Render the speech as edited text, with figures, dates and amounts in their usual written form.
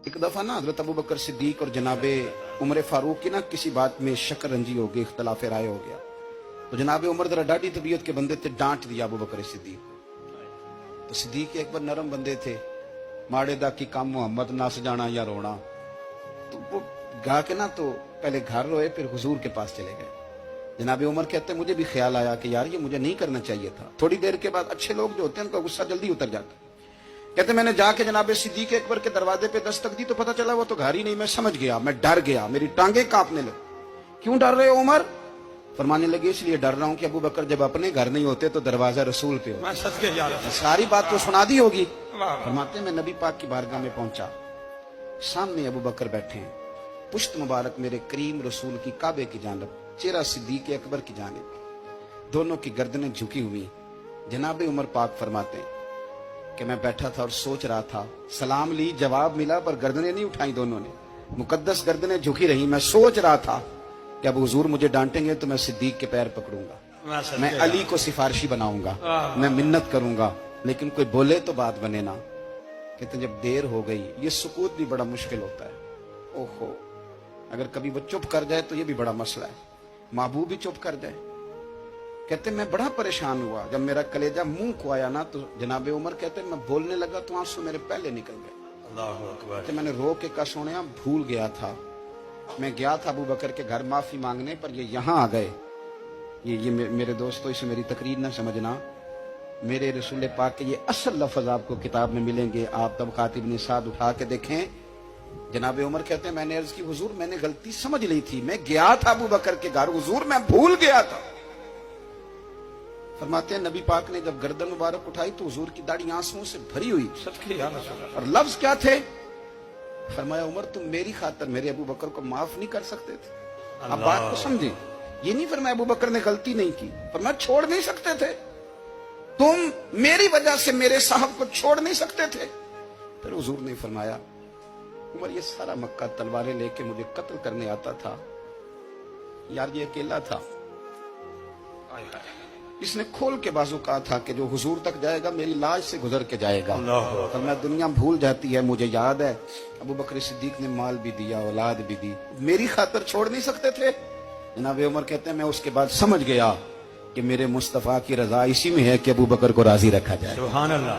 एक दफा ना हजरत अबू बकर सिद्दीक और जनाबे उमर फारूक की ना किसी बात में शकरंजी हो गई, इख्तलाफ राय हो गया। तो जनाबे उमर जरा डाढ़ी तबीयत के बंदे थे, डांट दिया अबू बकर सिद्दीक को। तो सिद्दीक एक बार नरम बंदे थे, माड़े दा की काम मोहम्मद नस जाना या रोना। तो वो गा के ना तो पहले घर रोए, फिर हुजूर के पास चले गए। जनाबे उमर कहते मुझे भी ख्याल आया कि यार ये मुझे नहीं करना चाहिए था। थोड़ी देर के बाद अच्छे लोग जो होते हैं उनका गुस्सा जल्दी उतर जाता है। कहते मैंने जाके जनाबे सिद्दीक अकबर के दरवाजे पे दस्तक दी तो पता चला वो तो घर ही नहीं। मैं समझ गया, मैं डर गया, मेरी टांगे कांपने लगी। क्यों डर रहे हो उमर? फरमाने लगे इसलिए डर रहा हूं कि अबू बकर जब अपने घर नहीं होते तो दरवाजा रसूल पे हो। सारी बात तो सुना दी होगी। फरमाते मैं नबी पाक की बारगाह में पहुंचा, सामने अबू बकर बैठे हैं, पुश्त मुबारक मेरे करीम रसूल की काबे की जानब, चेहरा सिद्दीक अकबर की जानब, दोनों की गर्दनें झुकी हुई। जनाबे उमर पाक फरमाते हैं कि मैं बैठा था और सोच रहा था, सलाम ली, जवाब मिला, पर गर्दनें नहीं उठाई दोनों ने, मुकद्दस गर्दनें झुकी रही। मैं सोच रहा था कि अब हुजूर मुझे डांटेंगे तो मैं सिद्दीक के पैर पकड़ूंगा, मैं अली को सिफारिशी बनाऊंगा, मैं मिन्नत करूंगा, लेकिन कोई बोले तो बात बने ना। कहते जब देर हो गई, ये सुकूत भी बड़ा मुश्किल होता है। ओहो, अगर कभी वो चुप कर जाए तो ये भी बड़ा मसला है, महबूब भी चुप कर जाए। कहते मैं बड़ा परेशान हुआ, जब मेरा कलेजा मुंह को आया ना तो जनाबे उमर कहते मैं बोलने लगा तो आंसू मेरे पहले निकल गए। अल्लाहू अकबर। कहते मैंने रो के कहा सोनिया भूल गया था, मैं गया था अबू बकर के घर माफी मांगने, पर ये यहाँ आ गए। ये मेरे दोस्तों इसे मेरी तकरीर ना समझना, मेरे रसूल पाक के ये असल लफ्ज आपको किताब में मिलेंगे। आप तबक़ात इब्न साद उठा के देखें। जनाबे उमर कहते हैं मैंने अर्ज की हुजूर मैंने गलती समझ ली थी, मैं गया था अबू बकर के घर, हुजूर मैं भूल गया था। फरमाते हैं नबी पाक ने जब गर्दन मुबारक उठाई तो हुजूर की दाढ़ी आंसुओं से भरी हुई। और लफ्ज क्या थे? फरमाया उमर तुम मेरी खातर मेरे अबू बकर को माफ नहीं कर सकते थे। अब बात को समझे, ये नहीं फरमाया अबू बकर ने गलती नहीं की, फरमाया छोड़ नहीं सकते थे, तुम मेरी वजह से मेरे साहब को छोड़ नहीं सकते थे। फिर हुजूर ने फरमाया उमर ये सारा मक्का तलवारें लेके मुझे कत्ल करने आता था, यार ये अकेला था, इसने खोल के बाजू कहा था कि जो हुजूर तक जाएगा मेरी लाश से गुजर के जाएगा। तो मैं दुनिया भूल जाती है, मुझे याद है अबू बकर सिद्दीक ने माल भी दिया, औलाद भी दी, मेरी खातर छोड़ नहीं सकते थे। जनाबे उमर कहते हैं मैं उसके बाद समझ गया कि मेरे मुस्तफा की रजा इसी में है कि अबू बकर को राजी रखा जाए। सुभान अल्लाह।